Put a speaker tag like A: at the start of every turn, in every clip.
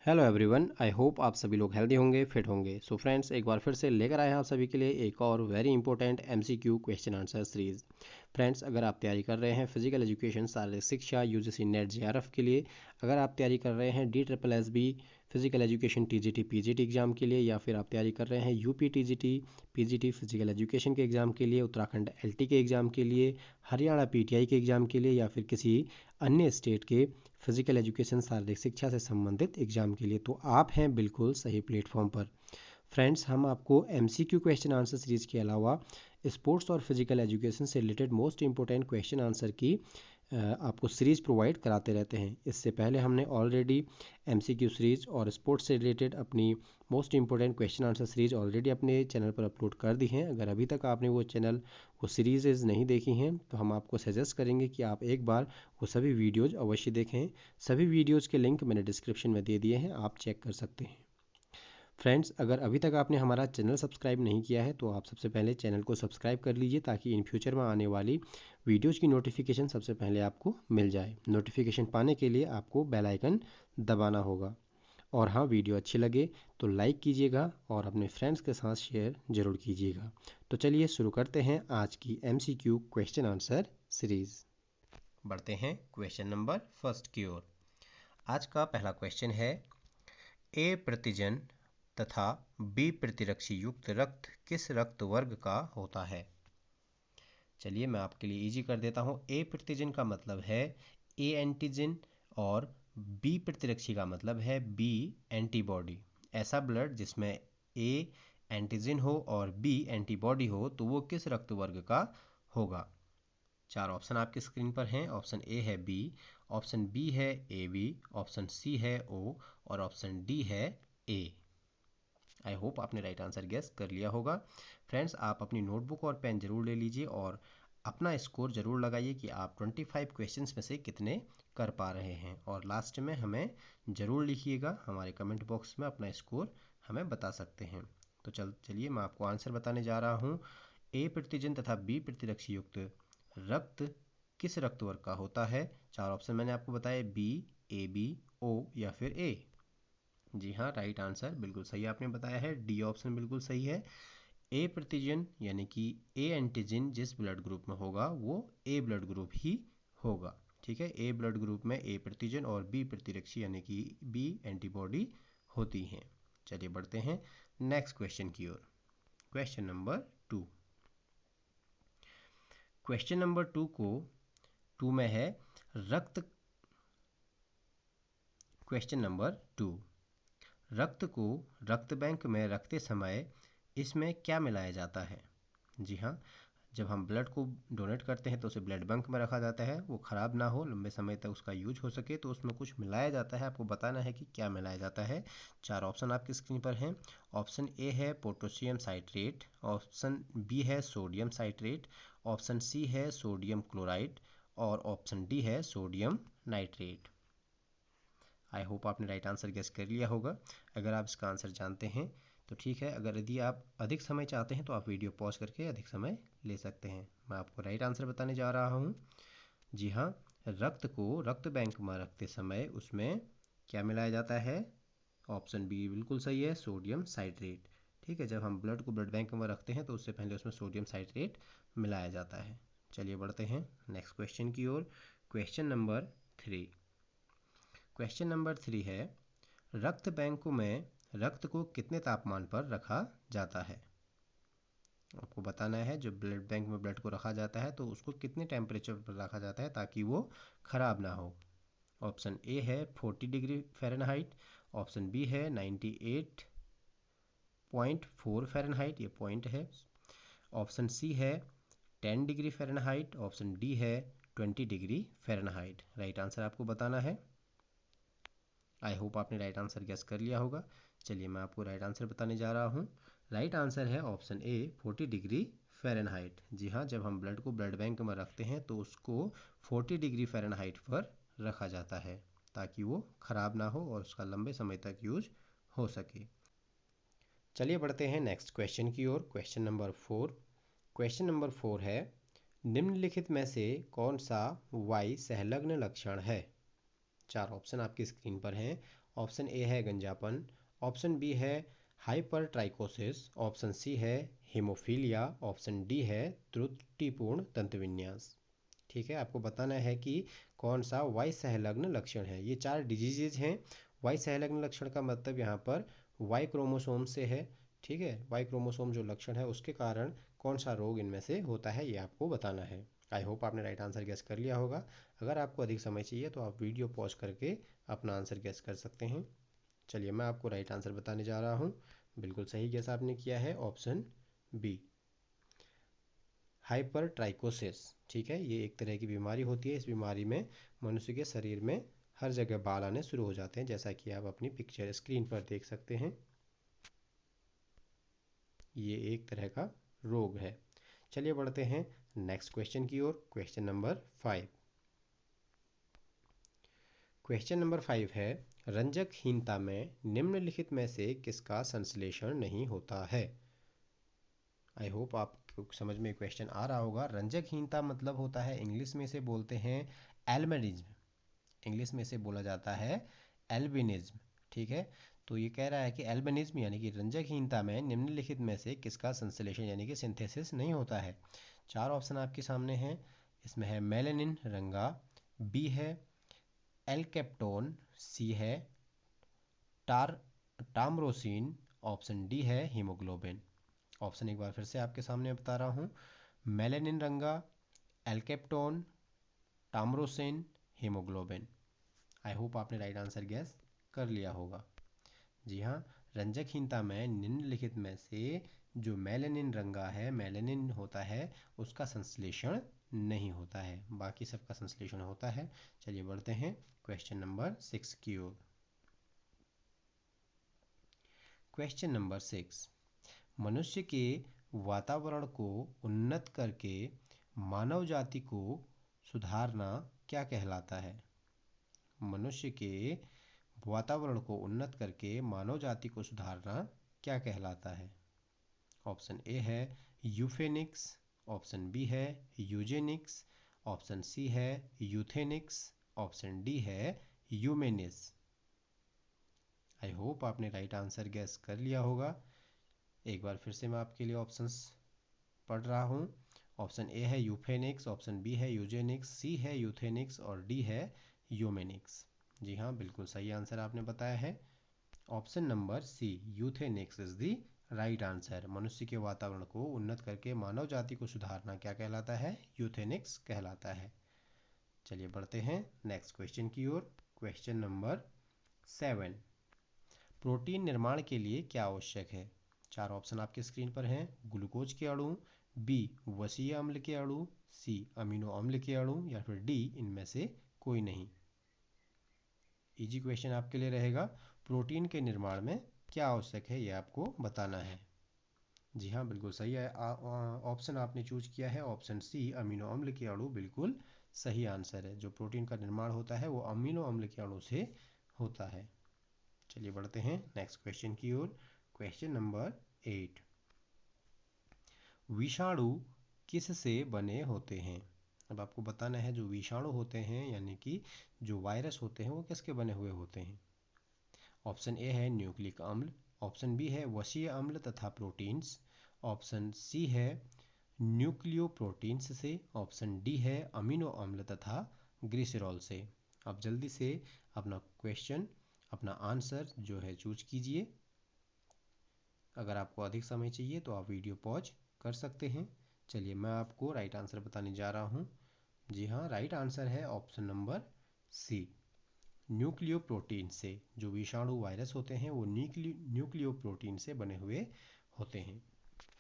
A: Hello everyone, I hope आप सभी लोग हेल्दी होंगे, फिट होंगे। सो फ्रेंड्स, एक बार फिर से लेकर आए हैं आप सभी के लिए एक और very important MCQ question answer series. Friends, अगर आप तैयारी कर रहे हैं फिजिकल एजुकेशन शारीरिक शिक्षा यूजीसी नेट जेआरएफ के लिए, अगर आप तैयारी कर रहे हैं D triple S B physical education TGT PGT exam के लिए, या फिर आप तैयारी कर रहे हैं UP TGT PGT physical education के एग्ज़ाम के लिए, उत्तराखंड एलटी के एग्ज़ाम के लिए, हरियाणा पीटीआई के एग्ज़ाम के लिए, या फिर किसी अन्य स्टेट के फिजिकल एजुकेशन शारीरिक शिक्षा से संबंधित एग्जाम के लिए, तो आप हैं बिल्कुल सही प्लेटफॉर्म पर। फ्रेंड्स, हम आपको एमसीक्यू क्वेश्चन आंसर सीरीज के अलावा स्पोर्ट्स और फिजिकल एजुकेशन से related most important question answer की आपको सीरीज़ प्रोवाइड कराते रहते हैं। इससे पहले हमने ऑलरेडी एमसीक्यू सीरीज़ और स्पोर्ट्स से रिलेटेड अपनी most important question answer series already अपने चैनल पर अपलोड कर दी हैं। अगर अभी तक आपने वो सीरीज़ नहीं देखी हैं, तो हम आपको सजेस्ट करेंगे कि आप एक बार वो सभी वीडियोज़ अवश्य देखें। सभी वीडियोज़ के लिंक मैंने डिस्क्रिप्शन में दे दिए हैं, आप चेक कर सकते हैं। फ्रेंड्स, अगर अभी तक आपने हमारा चैनल सब्सक्राइब नहीं किया है, तो आप सबसे पहले चैनल को सब्सक्राइब कर लीजिए, ताकि इन फ्यूचर में आने वाली वीडियोज़ की नोटिफिकेशन सबसे पहले आपको मिल जाए। नोटिफिकेशन पाने के लिए आपको बेल आइकन दबाना होगा। और हाँ, वीडियो अच्छी लगे तो लाइक कीजिएगा और अपने फ्रेंड्स के साथ शेयर ज़रूर कीजिएगा। तो चलिए शुरू करते हैं आज की एमसीक्यू क्वेश्चन आंसर सीरीज़। बढ़ते हैं क्वेश्चन नंबर फर्स्ट की ओर। आज का पहला क्वेश्चन है, ए प्रतिजन तथा बी प्रतिरक्षी युक्त रक्त किस रक्त वर्ग का होता है? चलिए मैं आपके लिए इजी कर देता हूँ। ए प्रतिजन का मतलब है ए एंटीजन और बी प्रतिरक्षी का मतलब है बी एंटीबॉडी। ऐसा ब्लड जिसमें ए एंटीजन हो और बी एंटीबॉडी हो, तो वो किस रक्त वर्ग का होगा? चार ऑप्शन आपकी स्क्रीन पर हैं। ऑप्शन ए है बी, ऑप्शन बी है ए बी, ऑप्शन सी है ओ और ऑप्शन डी है ए। आई होप आपने राइट आंसर गेस कर लिया होगा। फ्रेंड्स, आप अपनी नोटबुक और पेन जरूर ले लीजिए और अपना स्कोर जरूर लगाइए कि आप 25 क्वेश्चंस में से कितने कर पा रहे हैं, और लास्ट में हमें ज़रूर लिखिएगा, हमारे कमेंट बॉक्स में अपना स्कोर हमें बता सकते हैं। तो चलिए मैं आपको आंसर बताने जा रहा हूँ। ए प्रतिजन तथा बी प्रतिरक्षी युक्त रक्त किस रक्त वर्ग का होता है? चार ऑप्शन मैंने आपको बताए, बी, ए बी, ओ या फिर ए। जी हाँ, राइट आंसर बिल्कुल सही आपने बताया है, डी ऑप्शन बिल्कुल सही है। ए प्रतिजन यानी कि ए एंटीजन जिस ब्लड ग्रुप में होगा वो ए ब्लड ग्रुप ही होगा। ठीक है, ए ब्लड ग्रुप में ए प्रतिजन और बी प्रतिरक्षी यानी कि बी एंटीबॉडी होती हैं। चलिए बढ़ते हैं नेक्स्ट क्वेश्चन की ओर। Question number 2। क्वेश्चन नंबर 2 में है रक्त। क्वेश्चन नंबर 2, रक्त को रक्त बैंक में रखते समय इसमें क्या मिलाया जाता है? जी हाँ, जब हम ब्लड को डोनेट करते हैं तो उसे ब्लड बैंक में रखा जाता है, वो ख़राब ना हो, लंबे समय तक उसका यूज हो सके, तो उसमें कुछ मिलाया जाता है। आपको बताना है कि क्या मिलाया जाता है। चार ऑप्शन आपकी स्क्रीन पर हैं। ऑप्शन ए है पोटेशियम साइट्रेट, ऑप्शन बी है सोडियम साइट्रेट, ऑप्शन सी है सोडियम क्लोराइड और ऑप्शन डी है सोडियम नाइट्रेट। आई होप आपने राइट आंसर गेस कर लिया होगा। अगर आप इसका आंसर जानते हैं तो ठीक है, अगर यदि आप अधिक समय चाहते हैं तो आप वीडियो पॉज करके अधिक समय ले सकते हैं। मैं आपको राइट आंसर बताने जा रहा हूँ। जी हाँ, रक्त को रक्त बैंक में रखते समय उसमें क्या मिलाया जाता है? ऑप्शन बी बिल्कुल सही है, सोडियम साइट्रेट। ठीक है, जब हम ब्लड को ब्लड बैंक में रखते हैं तो उससे पहले उसमें सोडियम साइट्रेट मिलाया जाता है। चलिए बढ़ते हैं नेक्स्ट क्वेश्चन की ओर। Question number 3। क्वेश्चन नंबर 3 है, रक्त बैंकों में रक्त को कितने तापमान पर रखा जाता है? आपको बताना है, जो ब्लड बैंक में ब्लड को रखा जाता है तो उसको कितने टेम्परेचर पर रखा जाता है ताकि वो ख़राब ना हो। ऑप्शन ए है 40 डिग्री फ़ारेनहाइट, ऑप्शन बी है 98.4 फ़ारेनहाइट, ये पॉइंट है, ऑप्शन सी है 10 डिग्री फ़ारेनहाइट, ऑप्शन डी है 20 डिग्री फ़ारेनहाइट। राइट आंसर आपको बताना है। आई होप आपने राइट आंसर गेस कर लिया होगा। चलिए मैं आपको राइट आंसर बताने जा रहा हूँ। राइट आंसर है ऑप्शन ए 40 डिग्री फ़ारेनहाइट। जी हाँ, जब हम ब्लड को ब्लड बैंक में रखते हैं तो उसको 40 डिग्री फ़ारेनहाइट पर रखा जाता है ताकि वो ख़राब ना हो और उसका लंबे समय तक यूज हो सके। चलिए बढ़ते हैं नेक्स्ट क्वेश्चन की ओर। Question number 4। क्वेश्चन नंबर 4 है, निम्नलिखित में से कौन सा वाई संलग्न लक्षण है? चार ऑप्शन आपकी स्क्रीन पर हैं। ऑप्शन ए है गंजापन, ऑप्शन बी है हाइपरट्राइकोसिस, ऑप्शन सी है हीमोफीलिया, ऑप्शन डी है त्रुटिपूर्ण तंतुविन्यास। ठीक है, आपको बताना है कि कौन सा वाई सहलग्न लक्षण है। ये चार डिजीजेज हैं। वाई सहलग्न लक्षण का मतलब यहाँ पर वाई क्रोमोसोम से है। ठीक है, वाई क्रोमोसोम जो लक्षण है उसके कारण कौन सा रोग इनमें से होता है ये आपको बताना है। आई होप आपने राइट आंसर गेस कर लिया होगा। अगर आपको अधिक समय चाहिए तो आप वीडियो पॉज करके अपना आंसर गेस कर सकते हैं। चलिए मैं आपको राइट आंसर बताने जा रहा हूँ। बिल्कुल सही गेस आपने किया है, ऑप्शन बी हाइपरट्राइकोसिस। ठीक है, ये एक तरह की बीमारी होती है। इस बीमारी में मनुष्य के शरीर में हर जगह बाल आने शुरू हो जाते हैं, जैसा कि आप अपनी पिक्चर स्क्रीन पर देख सकते हैं। ये एक तरह का रोग है। चलिए बढ़ते हैं नेक्स्ट क्वेश्चन की ओर। Question number 5। क्वेश्चन नंबर 5 है, रंजकहीनता में निम्नलिखित में से किसका संश्लेषण नहीं होता है। आई होप आपको समझ में क्वेश्चन आ रहा होगा। रंजकहीनता मतलब होता है, इंग्लिश में से बोलते हैं एल्बिनिज्म। इंग्लिश में से बोला जाता है एल्बिनिज्म। ठीक है, तो ये कह रहा है कि एल्बिनिज्म यानी कि रंजकहीनता में निम्नलिखित में से किसका संश्लेषण यानी कि सिंथेसिस नहीं होता है। चार ऑप्शन आपके सामने हैं। इसमें है मेलेनिन रंगा, बी है एल्केप्टोन, सी है टार टामरोसिन, ऑप्शन डी है हीमोग्लोबिन। ऑप्शन एक बार फिर से आपके सामने बता रहा हूँ। मेलेनिन रंगा, एल्केप्टोन, टामरोसिन, हीमोग्लोबिन। आई होप आपने राइट आंसर गैस कर लिया होगा। जी हाँ, रंजकहीनता में निम्नलिखित में से जो मेलेनिन रंगा है, मेलेनिन होता है, उसका संश्लेषण नहीं होता है, बाकी सबका संश्लेषण होता है। चलिए बढ़ते हैं क्वेश्चन नंबर 6 की ओर। क्वेश्चन नंबर 6, मनुष्य के वातावरण को उन्नत करके मानव जाति को सुधारना क्या कहलाता है। मनुष्य के वातावरण को उन्नत करके मानव जाति को सुधारना क्या कहलाता है। ऑप्शन ए है यूफेनिक्स, ऑप्शन बी है यूजेनिक्स, ऑप्शन सी है यूथेनिक्स, ऑप्शन डी है ह्यूमेनिस। आई होप आपने राइट आंसर गैस कर लिया होगा। एक बार फिर से मैं आपके लिए ऑप्शंस पढ़ रहा हूँ। ऑप्शन ए है यूफेनिक्स, ऑप्शन बी है यूजेनिक्स, सी है यूथेनिक्स और डी है ह्यूमेनिक्स। जी हाँ, बिल्कुल सही आंसर आपने बताया है। Option number C euthenics is the right answer. मनुष्य के वातावरण को उन्नत करके मानव जाति को सुधारना क्या कहलाता है, यूथेनिक्स कहलाता है। चलिए बढ़ते हैं नेक्स्ट क्वेश्चन की ओर। क्वेश्चन नंबर 7, प्रोटीन निर्माण के लिए क्या आवश्यक है। चार ऑप्शन आपके स्क्रीन पर हैं। ग्लूकोज के अणु, बी वसीय अम्ल के अणु, सी अमीनो अम्ल के अणु या फिर डी इनमें से कोई नहीं। इजी क्वेश्चन आपके लिए रहेगा। प्रोटीन के निर्माण में क्या आवश्यक है ये आपको बताना है। जी हाँ, बिल्कुल सही है। ऑप्शन आपने चूज किया है ऑप्शन सी अमीनो अम्ल के अणु, बिल्कुल सही आंसर है। जो प्रोटीन का निर्माण होता है वो अमीनो अम्ल के अणु से होता है। चलिए बढ़ते हैं नेक्स्ट क्वेश्चन की ओर। क्वेश्चन नंबर 8, विषाणु किस से बने होते हैं। अब आपको बताना है जो विषाणु होते हैं यानी कि जो वायरस होते हैं वो किसके बने हुए होते हैं। ऑप्शन ए है न्यूक्लिक अम्ल, ऑप्शन बी है वसीय अम्ल तथा प्रोटीन्स, ऑप्शन सी है न्यूक्लियोप्रोटीन्स से, ऑप्शन डी है अमीनो अम्ल तथा ग्लिसरॉल से। अब जल्दी से अपना क्वेश्चन, अपना आंसर जो है चूज कीजिए। अगर आपको अधिक समय चाहिए तो आप वीडियो पॉज कर सकते हैं। चलिए मैं आपको राइट आंसर बताने जा रहा हूँ। जी हाँ, राइट आंसर है ऑप्शन नंबर सी न्यूक्लियोप्रोटीन से। जो विषाणु वायरस होते हैं वो न्यूक्लियोप्रोटीन से बने हुए होते हैं।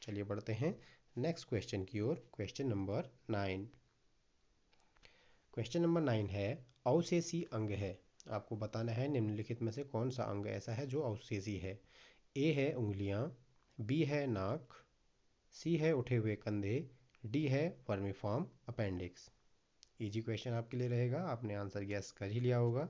A: चलिए बढ़ते हैं नेक्स्ट क्वेश्चन की ओर। Question number 9। क्वेश्चन नंबर 9 है, अवशेषी अंग है। आपको बताना है निम्नलिखित में से कौन सा अंग ऐसा है जो अवशेषी है। ए है उंगलियां, बी है नाक, सी है उठे हुए कंधे, डी है वर्मीफॉर्म अपेंडिक्स। इजी क्वेश्चन आपके लिए रहेगा, आपने आंसर गैस कर ही लिया होगा।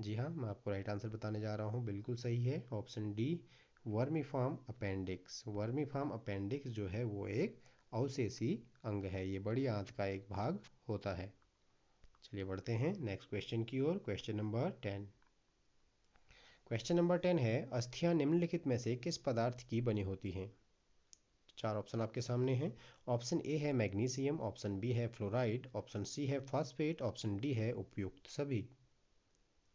A: जी हाँ, मैं आपको राइट आंसर बताने जा रहा हूँ, बिल्कुल सही है option D vermiform appendix. Vermiform appendix जो है वो एक अवशेषी अंग है। ये बड़ी आंत का एक भाग होता है। चलिए बढ़ते हैं नेक्स्ट क्वेश्चन की ओर। Question number 10। क्वेश्चन नंबर 10 है, अस्थियां निम्नलिखित में से किस पदार्थ की बनी होती हैं? चार ऑप्शन आपके सामने हैं। ऑप्शन ए है मैग्नीशियम, ऑप्शन बी है फ्लोराइड, ऑप्शन सी है फास्फेट, ऑप्शन डी है उपयुक्त सभी।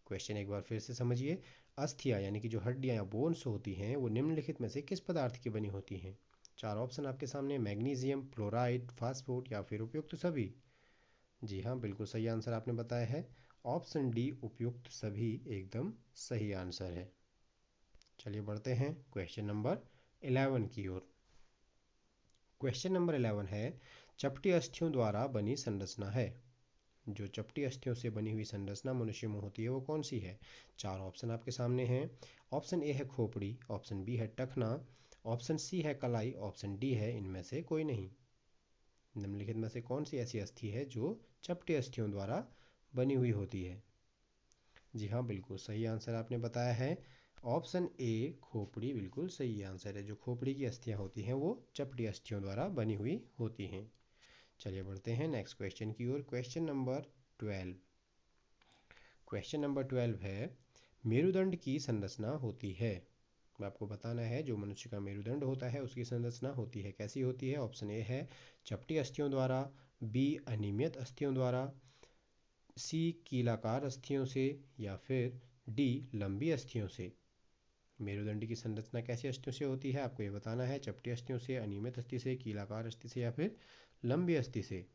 A: क्वेश्चन एक बार फिर से समझिए। अस्थियां यानी कि जो हड्डियां या बोन्स होती हैं वो निम्नलिखित में से किस पदार्थ की बनी होती हैं? चार ऑप्शन आपके सामने, मैग्नीशियम, फ्लोराइड, फास्फेट या फिर उपयुक्त सभी। जी हाँ, बिल्कुल सही आंसर आपने बताया है। ऑप्शन डी उपयुक्त सभी एकदम सही आंसर है। चलिए बढ़ते हैं क्वेश्चन नंबर 11 की ओर। क्वेश्चन नंबर 11 है, चपटी अस्थियों द्वारा बनी संरचना है। जो चपटी अस्थियों से बनी हुई संरचना मनुष्य में होती है वो कौन सी है? चार ऑप्शन आपके सामने हैं। ऑप्शन ए है खोपड़ी, ऑप्शन बी है टखना, ऑप्शन सी है कलाई, ऑप्शन डी है इनमें से कोई नहीं। निम्नलिखित में से कौन सी ऐसी अस्थि है जो चपटी अस्थियों द्वारा बनी हुई होती है? जी हाँ, बिल्कुल सही आंसर आपने बताया है। ऑप्शन ए खोपड़ी बिल्कुल सही आंसर है। जो खोपड़ी की अस्थियां होती हैं वो चपटी अस्थियों द्वारा बनी हुई होती हैं। चलिए बढ़ते हैं नेक्स्ट क्वेश्चन की ओर। Question number 12। क्वेश्चन नंबर 12 है, मेरुदंड की संरचना होती है। आपको बताना है जो मनुष्य का मेरुदंड होता है उसकी संरचना होती है, कैसी होती है? ऑप्शन ए है चपटी अस्थियों द्वारा, बी अनियमित अस्थियों द्वारा, सी कीलाकार अस्थियों से या फिर डी लंबी अस्थियों से। मेरुदंड की संरचना कैसी अस्थियों से होती है आपको ये बताना है। चपटी अस्थियों से, अनियमित अस्थि से, कीलाकार अस्थि से या फिर लंबी अस्थि से।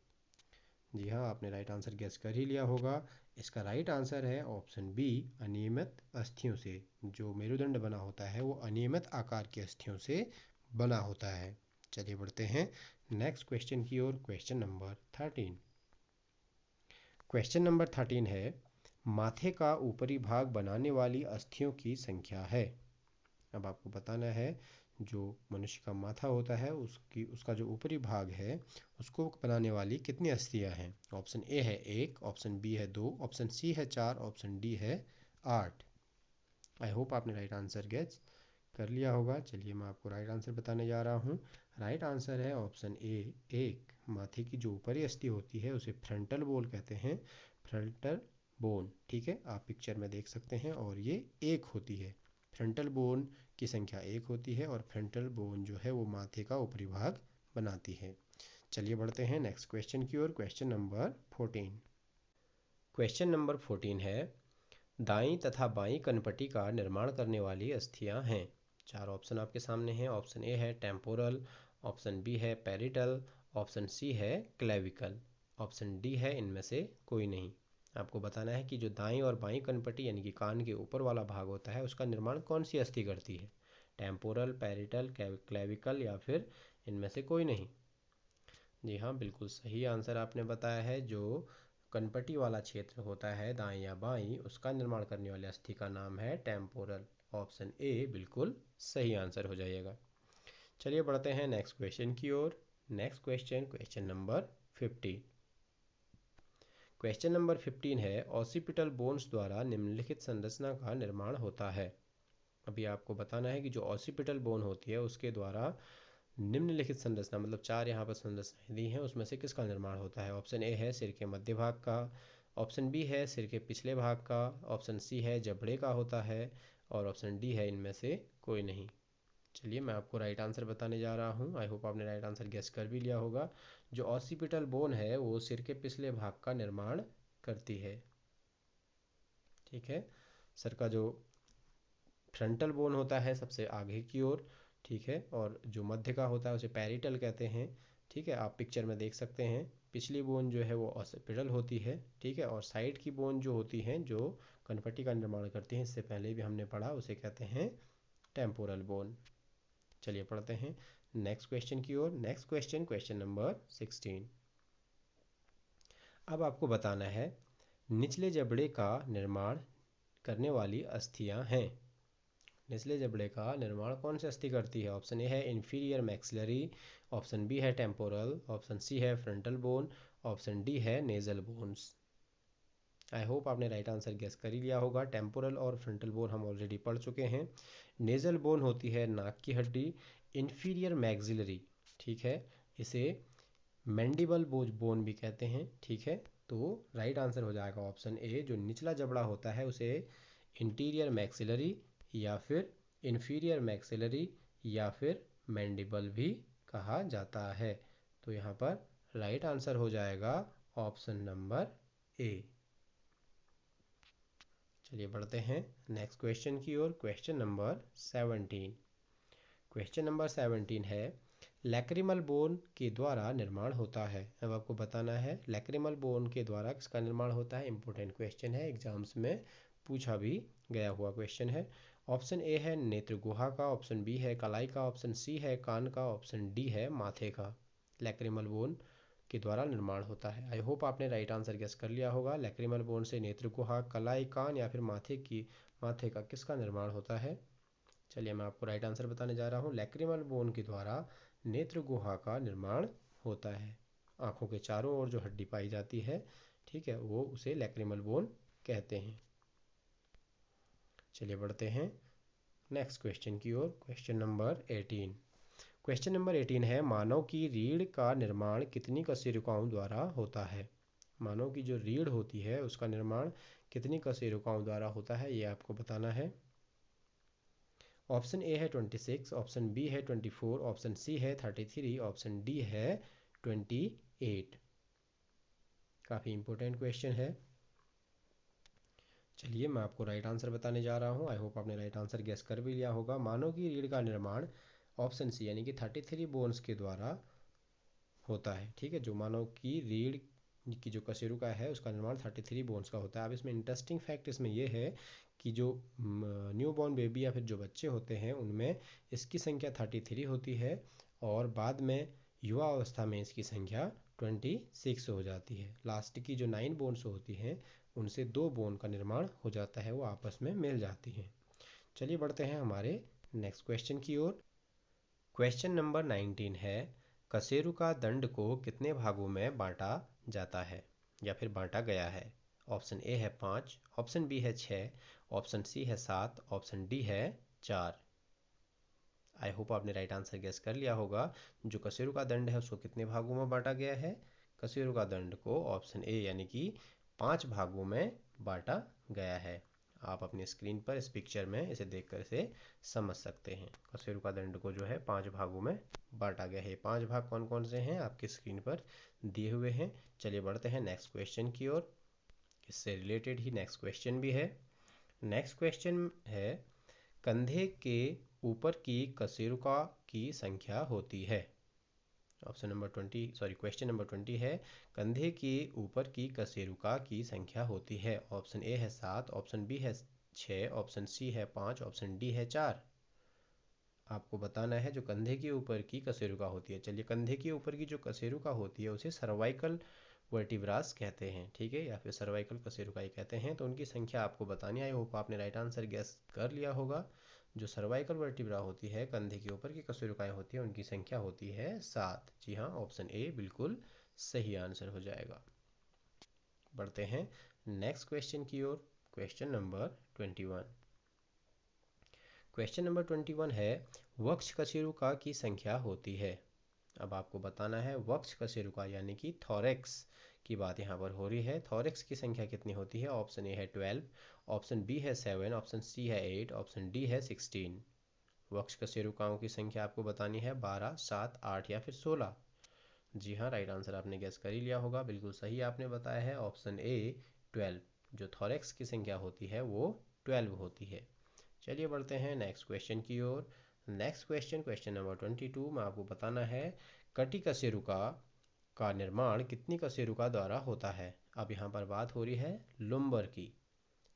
A: जी हाँ, आपने राइट आंसर गेस कर ही लिया होगा। इसका राइट आंसर है ऑप्शन बी अनियमित अस्थियों से। जो मेरुदंड बना होता है वो अनियमित आकार की अस्थियों से बना होता है। चलिए बढ़ते हैं नेक्स्ट क्वेश्चन की ओर। Question number 13। क्वेश्चन नंबर 13 है, माथे का ऊपरी भाग बनाने वाली अस्थियों की संख्या है। अब आपको बताना है जो मनुष्य का माथा होता है उसका जो ऊपरी भाग है उसको बनाने वाली कितनी अस्थियां हैं? ऑप्शन ए है 1, ऑप्शन बी है 2, ऑप्शन सी है 4, ऑप्शन डी है 8। आई होप आपने राइट आंसर गेस कर लिया होगा। चलिए मैं आपको राइट आंसर बताने जा रहा हूँ। राइट आंसर है ऑप्शन ए 1। माथे की जो ऊपरी अस्थि होती है उसे फ्रंटल बोन कहते हैं। फ्रंटल बोन, ठीक है, आप पिक्चर में देख सकते हैं, और ये 1 होती है। फ्रंटल बोन की संख्या 1 होती है और फ्रंटल बोन जो है वो माथे का ऊपरी भाग बनाती है। चलिए बढ़ते हैं नेक्स्ट क्वेश्चन की ओर। Question number 14। क्वेश्चन नंबर 14 है, दाईं तथा बाईं कनपटी का निर्माण करने वाली अस्थियां हैं। चार ऑप्शन आपके सामने हैं। ऑप्शन ए है टेम्पोरल, ऑप्शन बी है पैरिटल, ऑप्शन सी है क्लेविकल, ऑप्शन डी है इनमें से कोई नहीं। आपको बताना है कि जो दाईं और बाईं कनपटी यानी कि कान के ऊपर वाला भाग होता है उसका निर्माण कौन सी अस्थि करती है? टेम्पोरल, पैरिटल, क्लेविकल या फिर इनमें से कोई नहीं। जी हाँ, बिल्कुल सही आंसर आपने बताया है। जो कनपटी वाला क्षेत्र होता है दाएं या बाईं उसका निर्माण करने वाली अस्थि का नाम है टेम्पोरल। ऑप्शन ए बिल्कुल सही आंसर हो जाएगा। चलिए बढ़ते हैं नेक्स्ट क्वेश्चन की ओर। Next question, question number 15। Question number 15 है, ऑसिपिटल बोन्स द्वारा निम्नलिखित संरचना का निर्माण होता है। अभी आपको बताना है कि जो ऑसिपिटल बोन होती है उसके द्वारा निम्नलिखित संरचना, मतलब 4 यहाँ पर संरचनाएं दी हैं, उसमें से किसका निर्माण होता है? ऑप्शन ए है सिर के मध्य भाग का, ऑप्शन बी है सिर के पिछले भाग का, ऑप्शन सी है जबड़े का होता है, और ऑप्शन डी है इनमें से कोई नहीं। चलिए मैं आपको राइट आंसर बताने जा रहा हूँ। आई होप आपने राइट आंसर गेस कर भी लिया होगा। जो ऑसिपिटल बोन है वो सिर के पिछले भाग का निर्माण करती है, ठीक है। सर का जो फ्रंटल बोन होता है सबसे आगे की ओर, ठीक है, और जो मध्य का होता है उसे पैरिटल कहते हैं, ठीक है, आप पिक्चर में देख सकते हैं। पिछली बोन जो है वो ऑसिपिटल होती है, ठीक है, और साइड की बोन जो होती हैं जो कनपटी का निर्माण करती हैं, इससे पहले भी हमने पढ़ा, उसे कहते हैं टेम्पोरल बोन। चलिए पढ़ते हैं नेक्स्ट क्वेश्चन की ओर। Next question, question number 16। अब आपको बताना है निचले जबड़े का निर्माण करने वाली अस्थियां हैं। निचले जबड़े का निर्माण कौन सी अस्थि करती है? ऑप्शन ए है इंफीरियर मैक्सिलरी, ऑप्शन बी है टेम्पोरल, ऑप्शन सी है फ्रंटल बोन, ऑप्शन डी है नेजल बोन्स। आई होप आपने राइट आंसर गेस कर ही लिया होगा। टेम्पोरल और फ्रंटल बोन हम ऑलरेडी पढ़ चुके हैं। नेजल बोन होती है नाक की हड्डी। इंफीरियर मैक्सिलरी, ठीक है, इसे मैंडिबल बोन भी कहते हैं, ठीक है, तो राइट आंसर हो जाएगा ऑप्शन ए, जो निचला जबड़ा होता है उसे इंटीरियर मैक्सिलरी या फिर इन्फीरियर मैक्सिलरी या फिर मैंडिबल भी कहा जाता है। तो यहाँ पर राइट आंसर हो जाएगा ऑप्शन नंबर ए। चलिए बढ़ते हैं नेक्स्ट क्वेश्चन की ओर। Question number 17। क्वेश्चन नंबर 17 है, लैक्रिमल बोन के द्वारा निर्माण होता है। अब आपको बताना है लैक्रिमल बोन के द्वारा किसका निर्माण होता है। इंपॉर्टेंट क्वेश्चन है, एग्जाम्स में पूछा भी गया हुआ क्वेश्चन है। ऑप्शन ए है नेत्र गुहा का, ऑप्शन बी है कलाई का, ऑप्शन सी है कान का, ऑप्शन डी है माथे का। लैक्रिमल बोन के द्वारा निर्माण होता है। आई होप आपने राइट आंसर गेस कर लिया होगा। लैक्रिमल बोन से नेत्र गुहा, कलाई, कान या फिर माथे का किसका निर्माण होता है। चलिए मैं आपको राइट आंसर बताने जा रहा हूँ। लैक्रिमल बोन के द्वारा नेत्र गुहा का निर्माण होता है। आंखों के चारों ओर जो हड्डी पाई जाती है, ठीक है, वो उसे लैक्रिमल बोन कहते हैं। चलिए बढ़ते हैं नेक्स्ट क्वेश्चन की ओर। Question number 18। क्वेश्चन नंबर 18 है, मानव की रीढ़ का निर्माण कितनी कशेरुकाओं द्वारा होता है। मानव की जो रीढ़ होती है उसका निर्माण कितनी कशेरुकाओं द्वारा होता है, ये आपको बताना है। ऑप्शन ए है 26, ऑप्शन बी है 24, ऑप्शन सी है 33, ऑप्शन डी है 28। काफ़ी इंपॉर्टेंट क्वेश्चन है। चलिए मैं आपको राइट आंसर बताने जा रहा हूँ। आई होप आपने राइट आंसर गेस कर भी लिया होगा। मानव की रीढ़ का निर्माण ऑप्शन सी यानी कि 33 बोन्स के द्वारा होता है। ठीक है, जो मानव की रीढ़ की जो कशेरुका है उसका निर्माण 33 बोन्स का होता है। अब इसमें इंटरेस्टिंग फैक्ट इसमें यह है कि जो न्यू बॉर्न बेबी या फिर जो बच्चे होते हैं उनमें इसकी संख्या 33 होती है और बाद में युवा अवस्था में इसकी संख्या 26 हो जाती है। लास्ट की जो 9 बोन्स होती हैं उनसे 2 बोन का निर्माण हो जाता है, वो आपस में मिल जाती हैं। चलिए बढ़ते हैं हमारे नेक्स्ट क्वेश्चन की ओर। क्वेश्चन नंबर 19 है, कशेरुका दंड को कितने भागों में बांटा जाता है या फिर बांटा गया है। ऑप्शन ए है 5, ऑप्शन बी है 6, ऑप्शन सी है 7, ऑप्शन डी है 4। आई होप आपने राइट आंसर गेस कर लिया होगा। जो कशेरुका दंड है उसको कितने भागों में बांटा गया है। कशेरुका दंड को ऑप्शन ए यानी कि 5 भागों में बांटा गया है। आप अपनी स्क्रीन पर इस पिक्चर में इसे देखकर इसे समझ सकते हैं। कशेरुका दंड को जो है 5 भागों में बांटा गया है। 5 भाग कौन कौन से हैं आपकी स्क्रीन पर दिए हुए हैं। चलिए बढ़ते हैं नेक्स्ट क्वेश्चन की ओर। इससे रिलेटेड ही नेक्स्ट क्वेश्चन भी है। नेक्स्ट क्वेश्चन है, कंधे के ऊपर की कशेरुका की संख्या होती है। Option number 20 sorry question number 20 है, कंधे के ऊपर की कशेरुका की संख्या होती है। ऑप्शन ए है 7, ऑप्शन बी है 6, ऑप्शन सी है 5, ऑप्शन डी है 4। आपको बताना है जो कंधे के ऊपर की कशेरुका होती है। चलिए, कंधे के ऊपर की जो कशेरुका होती है उसे सर्वाइकल वर्टिब्रास कहते हैं, ठीक है, या फिर सर्वाइकल कशेरुकाई कहते हैं। तो उनकी संख्या आपको बतानी है। आई होप आपने राइट आंसर गेस कर लिया होगा। जो सर्वाइकल वर्टिब्रा होती है, कंधे के ऊपर की कशेरुकाएं होती है, उनकी संख्या होती है 7। जी हाँ, ऑप्शन ए बिल्कुल सही आंसर हो जाएगा। बढ़ते हैं नेक्स्ट क्वेश्चन की ओर। Question number 21। क्वेश्चन नंबर 21 है, वक्ष कशेरुका की संख्या होती है। अब आपको बताना है वक्ष कशेरुका यानी कि थोरेक्स की बात यहाँ पर हो रही है। थोरेक्स की संख्या कितनी होती है। ऑप्शन ए है 12, ऑप्शन बी है 7, ऑप्शन सी है 8, ऑप्शन डी है 16। वक्ष कशेरुकाओं की संख्या आपको बतानी है 12, 7, 8 या फिर 16। जी हाँ, राइट आंसर आपने गेस कर ही लिया होगा। बिल्कुल सही आपने बताया है, ऑप्शन ए 12। जो थोरेक्स की संख्या होती है वो 12 होती है। चलिए बढ़ते हैं नेक्स्ट क्वेश्चन की ओर। नेक्स्ट क्वेश्चन, क्वेश्चन नंबर 22 में आपको बताना है कटी कशेरुका का निर्माण कितनी कशेरुका द्वारा होता है। अब यहाँ पर बात हो रही है लुम्बर की,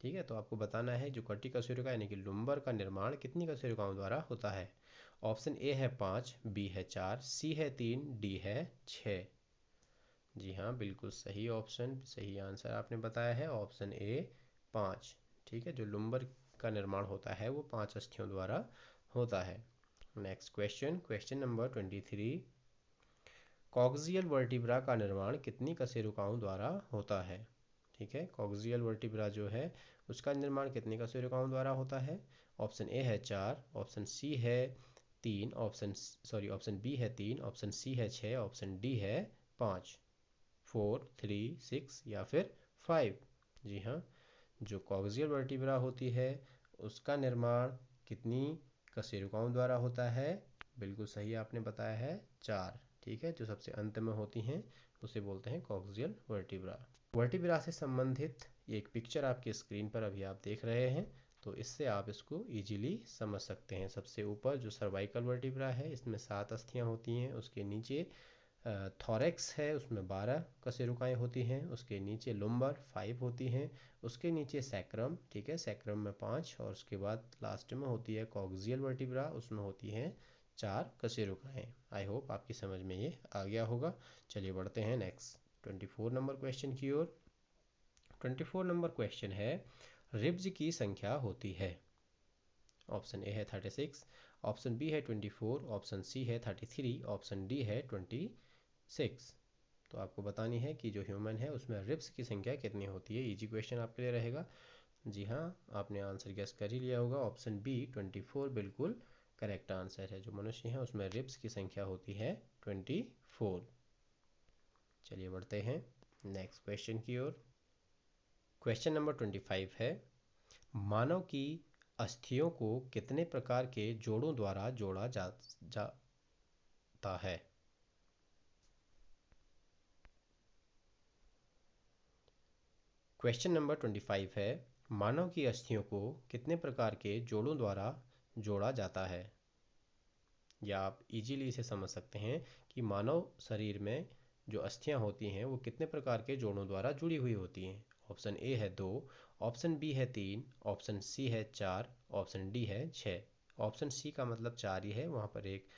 A: ठीक है। तो आपको बताना है जो कटी कशेरुका यानी कि लुम्बर का निर्माण कितनी कशेरुकाओं द्वारा होता है। ऑप्शन ए है 5, बी है 4, सी है 3, डी है 6। जी हाँ, बिल्कुल सही ऑप्शन, सही आंसर आपने बताया है, ऑप्शन ए 5। ठीक है, जो लुम्बर का निर्माण होता है वो 5 अस्थियों द्वारा होता है। Next question, question number 23। Coxal vertebra का निर्माण कितनी कशेरुकाओं द्वारा होता है। ठीक है, कॉक्सियल वर्टिब्रा जो है उसका निर्माण कितनी कशेरुकाओं द्वारा होता है। ऑप्शन ए है 4, ऑप्शन सी है 3, ऑप्शन बी है 3, ऑप्शन सी है 6, ऑप्शन डी है 5। 4, 3, 6 या फिर 5? जी हाँ, जो कॉक्सियल वर्टिब्रा होती है उसका निर्माण कितनी कशेरुकाओं द्वारा होता है? बिल्कुल सही आपने बताया है, 4। ठीक है, जो सबसे अंत में होती हैं उसे बोलते हैं कॉक्सियल वर्टिब्रा। वर्टिब्रा से संबंधित एक पिक्चर आपके स्क्रीन पर अभी आप देख रहे हैं, तो इससे आप इसको इजीली समझ सकते हैं। सबसे ऊपर जो सर्वाइकल वर्टिब्रा है इसमें 7 अस्थियां होती हैं, उसके नीचे थोरेक्स है उसमें 12 कशेरुकाएं होती हैं, उसके नीचे लुम्बर 5 होती हैं, उसके नीचे सैक्रम, ठीक है, सैक्रम में 5, और उसके बाद लास्ट में होती है कॉक्सियल वर्टिब्रा, उसमें होती हैं 4 कशेरुकाएं। आई होप आपकी समझ में ये आ गया होगा। चलिए बढ़ते हैं नेक्स्ट 24 नंबर क्वेश्चन की ओर। 24 नंबर क्वेश्चन है, रिब्ज की संख्या होती है। ऑप्शन ए है 36, ऑप्शन बी है 24, ऑप्शन सी है 33, ऑप्शन डी है 26। तो आपको बतानी है कि जो ह्यूमन है उसमें रिब्स की संख्या कितनी होती है। इजी क्वेश्चन आपके लिए रहेगा। जी हाँ, आपने आंसर गेस कर ही लिया होगा। ऑप्शन बी 24 बिल्कुल करेक्ट आंसर है। जो मनुष्य है उसमें रिब्स की संख्या होती है 24। चलिए बढ़ते हैं नेक्स्ट क्वेश्चन की ओर। क्वेश्चन नंबर 25 है, मानव की अस्थियों को कितने प्रकार के जोड़ों द्वारा जोड़ा जाता है? क्वेश्चन नंबर 25 है, मानव की अस्थियों को कितने प्रकार के जोड़ों द्वारा जोड़ा जाता है? या आप इजीली इसे समझ सकते हैं कि मानव शरीर में जो अस्थियां होती हैं वो कितने प्रकार के जोड़ों द्वारा जुड़ी हुई होती हैं। ऑप्शन ए है 2, ऑप्शन बी है 3, ऑप्शन सी है 4, ऑप्शन डी है 6। ऑप्शन सी का मतलब 4 ही है, वहाँ पर एक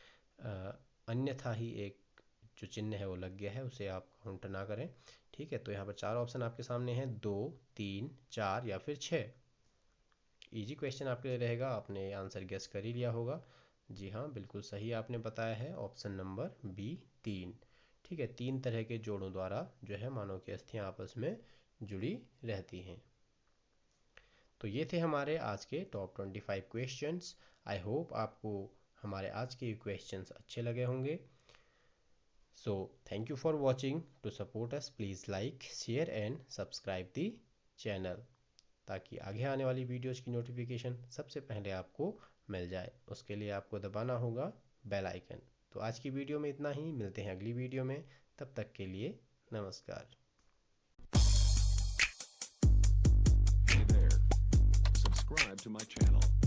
A: अन्यथा ही एक जो चिन्ह है वो लग गया है, उसे आप काउंट ना करें। ठीक है, तो यहाँ पर 4 ऑप्शन आपके सामने हैं, 2, 3, 4 या फिर 6। इजी क्वेश्चन आपके लिए रहेगा, आपने आंसर गेस कर ही लिया होगा। जी हाँ, बिल्कुल सही आपने बताया है, ऑप्शन नंबर बी 3। ठीक है, 3 तरह के जोड़ों द्वारा जो है मानव की अस्थियां आपस में जुड़ी रहती हैं। तो ये थे हमारे आज के टॉप 25 क्वेश्चंस। आई होप आपको हमारे आज के क्वेश्चंस अच्छे लगे होंगे। So thank you for watching. To support us please like, share and subscribe the channel, ताकि आगे आने वाली वीडियोज़ की नोटिफिकेशन सबसे पहले आपको मिल जाए। उसके लिए आपको दबाना होगा बेल आइकन। तो आज की वीडियो में इतना ही, मिलते हैं अगली वीडियो में, तब तक के लिए नमस्कार।
B: Hey there, subscribe to my channel.